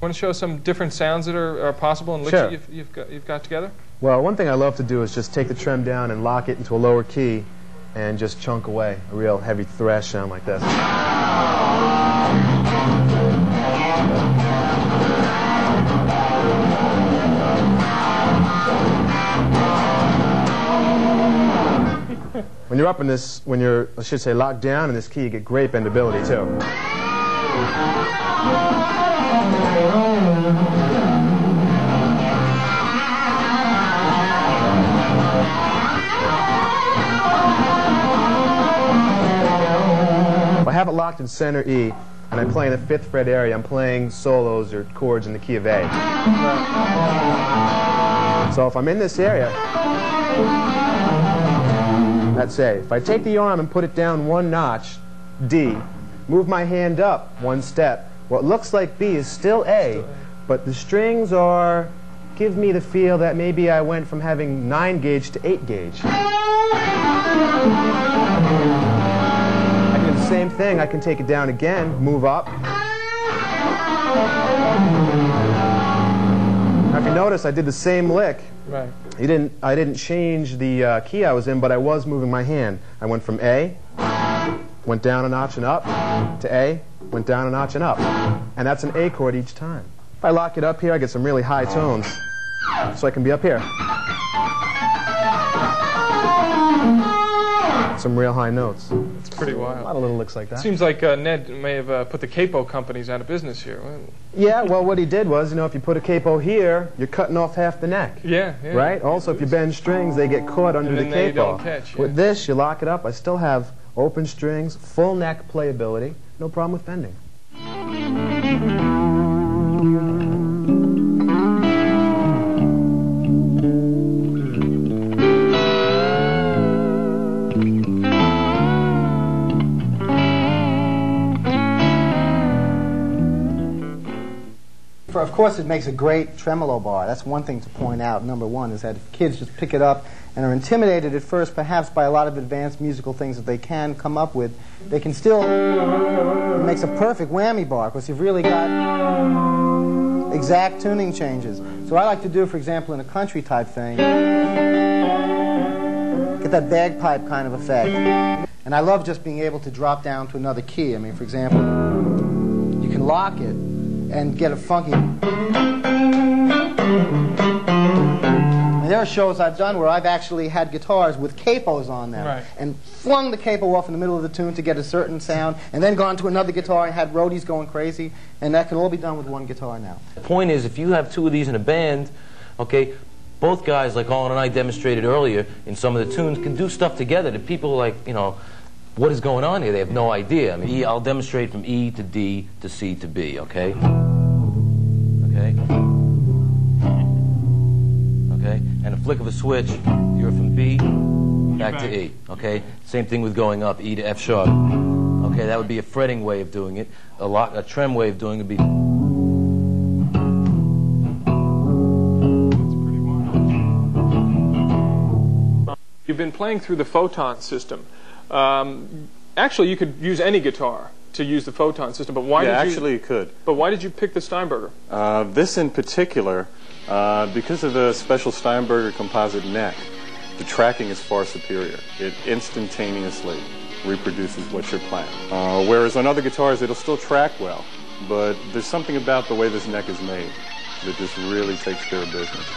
Want to show some different sounds that are possible in licks Sure. that you've got together? Well, one thing I love to do is just take the trem down and lock it into a lower key and just chunk away a real heavy thrash sound like this. When you're up in this, when you're, I should say, locked down in this key, you get great bendability too. If I have it locked in center E, and I'm playing the 5th fret area, I'm playing solos or chords in the key of A. So if I'm in this area, that's A. If I take the arm and put it down 1 notch, D, move my hand up 1 step, what looks like B is still A, but the strings give me the feel that maybe I went from having 9 gauge to 8 gauge. I can do the same thing. I can take it down again, move up. Now if you notice, I did the same lick. Right. I didn't change the key I was in, but I was moving my hand. I went from A, went down a notch and up, to A, went down a notch and up. And that's an A chord each time. If I lock it up here, I get some really high tones. So I can be up here. Some real high notes. It's pretty wild. A lot of little licks like that. Seems like Ned may have put the capo companies out of business here. Yeah, well, what he did was, you know, if you put a capo here, you're cutting off half the neck. Yeah. Right? Also, if you bend strings, they get caught under the then they capo. don't catch, yeah. With this, you lock it up. I still have open strings, full neck playability, no problem with bending. Of course, it makes a great tremolo bar. That's one thing to point out. Number one is that if kids just pick it up and are intimidated at first, perhaps by a lot of advanced musical things that they can come up with, they can still, it makes a perfect whammy bar because you've really got exact tuning changes. So I like to do, for example, in a country type thing, get that bagpipe kind of effect. And I love just being able to drop down to another key. I mean, for example, you can lock it and get a funky. And there are shows I've done where I've actually had guitars with capos on them, right, and flung the capo off in the middle of the tune to get a certain sound, and then gone to another guitar and had roadies going crazy, and that can all be done with one guitar now. The point is, if you have 2 of these in a band, okay, both guys, like Olin and I demonstrated earlier in some of the tunes, can do stuff together that people like, you know, what is going on here? They have no idea. I mean, I'll demonstrate from E to D to C to B, okay? Okay? Okay? And a flick of a switch, you're from B back to E, okay? Same thing with going up, E to F sharp. Okay, that would be a fretting way of doing it. A trem way of doing it would be... You've been playing through the photon system. Actually, you could use any guitar to use the photon system, but why did you... actually you could. But why did you pick the Steinberger? This in particular, because of the special Steinberger composite neck, the tracking is far superior. It instantaneously reproduces what you're playing. Whereas on other guitars, it'll still track well, but there's something about the way this neck is made that just really takes care of business.